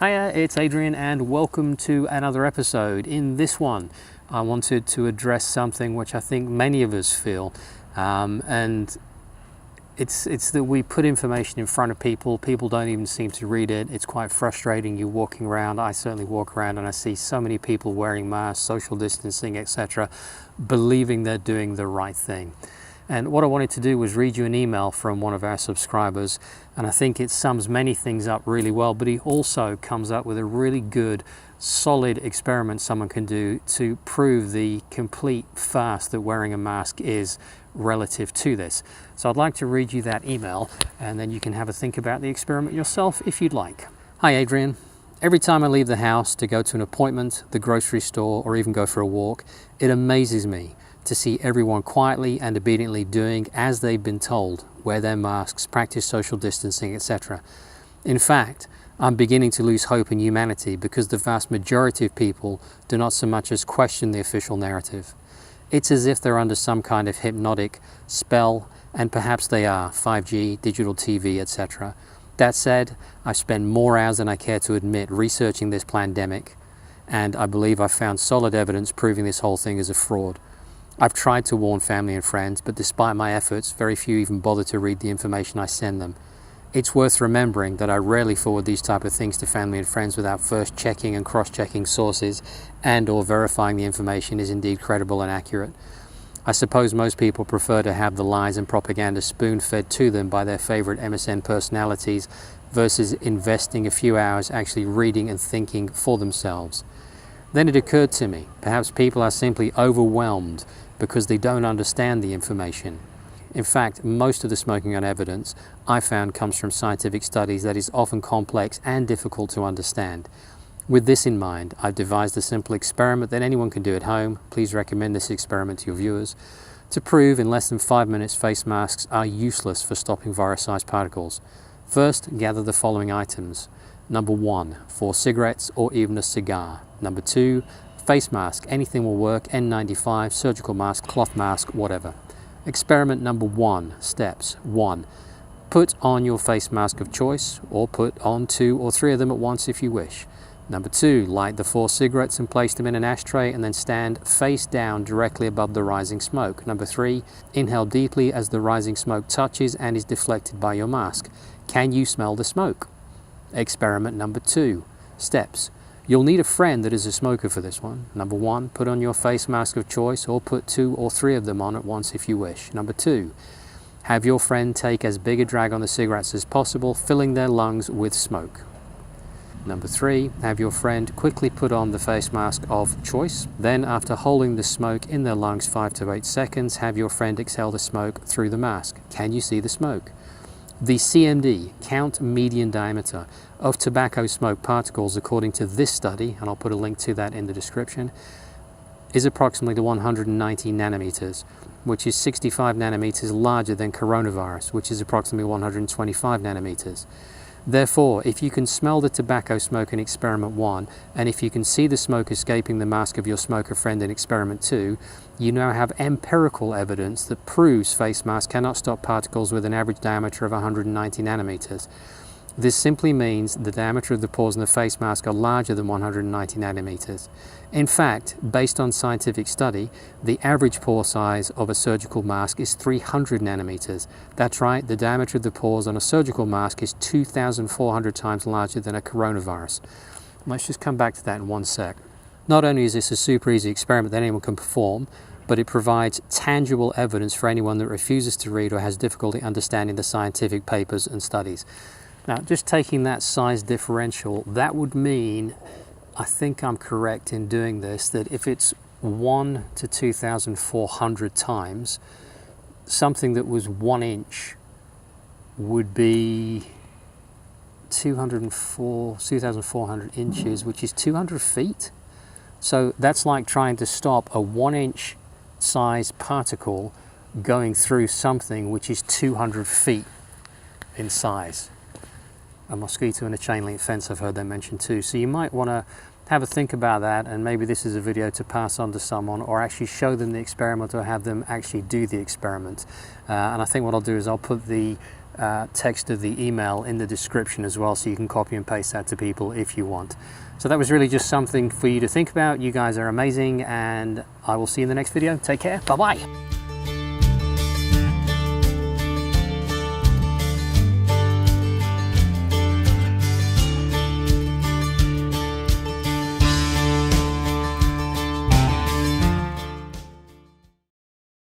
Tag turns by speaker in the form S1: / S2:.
S1: Hiya, it's Adrian and welcome to another episode. In this one, I wanted to address something which I think many of us feel, and it's that we put information in front of people don't even seem to read it. It's quite frustrating. You're walking around, I certainly walk around and I see so many people wearing masks, social distancing, etc., believing they're doing the right thing. And what I wanted to do was read you an email from one of our subscribers, and I think it sums many things up really well, but he also comes up with a really good, solid experiment someone can do to prove the complete farce that wearing a mask is relative to this. So I'd like to read you that email, and then you can have a think about the experiment yourself if you'd like. Hi Adrian. Every time I leave the house to go to an appointment, the grocery store, or even go for a walk, it amazes me to see everyone quietly and obediently doing as they've been told, wear their masks, practice social distancing, etc. In fact, I'm beginning to lose hope in humanity because the vast majority of people do not so much as question the official narrative. It's as if they're under some kind of hypnotic spell, and perhaps they are, 5G, digital TV, etc. That said, I've spent more hours than I care to admit researching this pandemic, and I believe I've found solid evidence proving this whole thing is a fraud. I've tried to warn family and friends, but despite my efforts, very few even bother to read the information I send them. It's worth remembering that I rarely forward these type of things to family and friends without first checking and cross-checking sources and or verifying the information is indeed credible and accurate. I suppose most people prefer to have the lies and propaganda spoon-fed to them by their favorite MSN personalities versus investing a few hours actually reading and thinking for themselves. Then it occurred to me, perhaps people are simply overwhelmed because they don't understand the information. In fact, most of the smoking on evidence I found comes from scientific studies that is often complex and difficult to understand. With this in mind, I've devised a simple experiment that anyone can do at home. Please recommend this experiment to your viewers. To prove in less than 5 minutes face masks are useless for stopping virus-sized particles. First, gather the following items. Number 1, 4 cigarettes or even a cigar. Number 2, face mask, anything will work, N95, surgical mask, cloth mask, whatever. Experiment number 1, steps. 1. Put on your face mask of choice, or put on 2 or 3 of them at once if you wish. Number 2, light the 4 cigarettes and place them in an ashtray and then stand face down directly above the rising smoke. Number 3, inhale deeply as the rising smoke touches and is deflected by your mask. Can you smell the smoke? Experiment number 2, steps. You'll need a friend that is a smoker for this one. Number 1, put on your face mask of choice or put 2 or 3 of them on at once if you wish. Number 2, have your friend take as big a drag on the cigarettes as possible, filling their lungs with smoke. Number 3, have your friend quickly put on the face mask of choice. Then, after holding the smoke in their lungs 5 to 8 seconds, have your friend exhale the smoke through the mask. Can you see the smoke? The CMD, count median diameter, of tobacco smoke particles according to this study, and I'll put a link to that in the description, is approximately 190 nanometers, which is 65 nanometers larger than coronavirus, which is approximately 125 nanometers. Therefore, if you can smell the tobacco smoke in experiment 1, and if you can see the smoke escaping the mask of your smoker friend in experiment 2, you now have empirical evidence that proves face masks cannot stop particles with an average diameter of 190 nanometers. This simply means the diameter of the pores in the face mask are larger than 190 nanometers. In fact, based on scientific study, the average pore size of a surgical mask is 300 nanometers. That's right, the diameter of the pores on a surgical mask is 2,400 times larger than a coronavirus. Let's just come back to that in one sec. Not only is this a super easy experiment that anyone can perform, but it provides tangible evidence for anyone that refuses to read or has difficulty understanding the scientific papers and studies. Now, just taking that size differential, that would mean, I think I'm correct in doing this, that if it's 1 to 2,400 times, something that was 1 inch would be 2,400 inches, which is 200 feet. So that's like trying to stop a 1 inch size particle going through something which is 200 feet in size. A mosquito and a chain link fence, I've heard them mentioned too. So you might want to have a think about that, and maybe this is a video to pass on to someone, or actually show them the experiment, or have them actually do the experiment. And I think what I'll do is I'll put the text of the email in the description as well, so you can copy and paste that to people if you want. So that was really just something for you to think about. You guys are amazing, and I will see you in the next video. Take care. Bye-bye.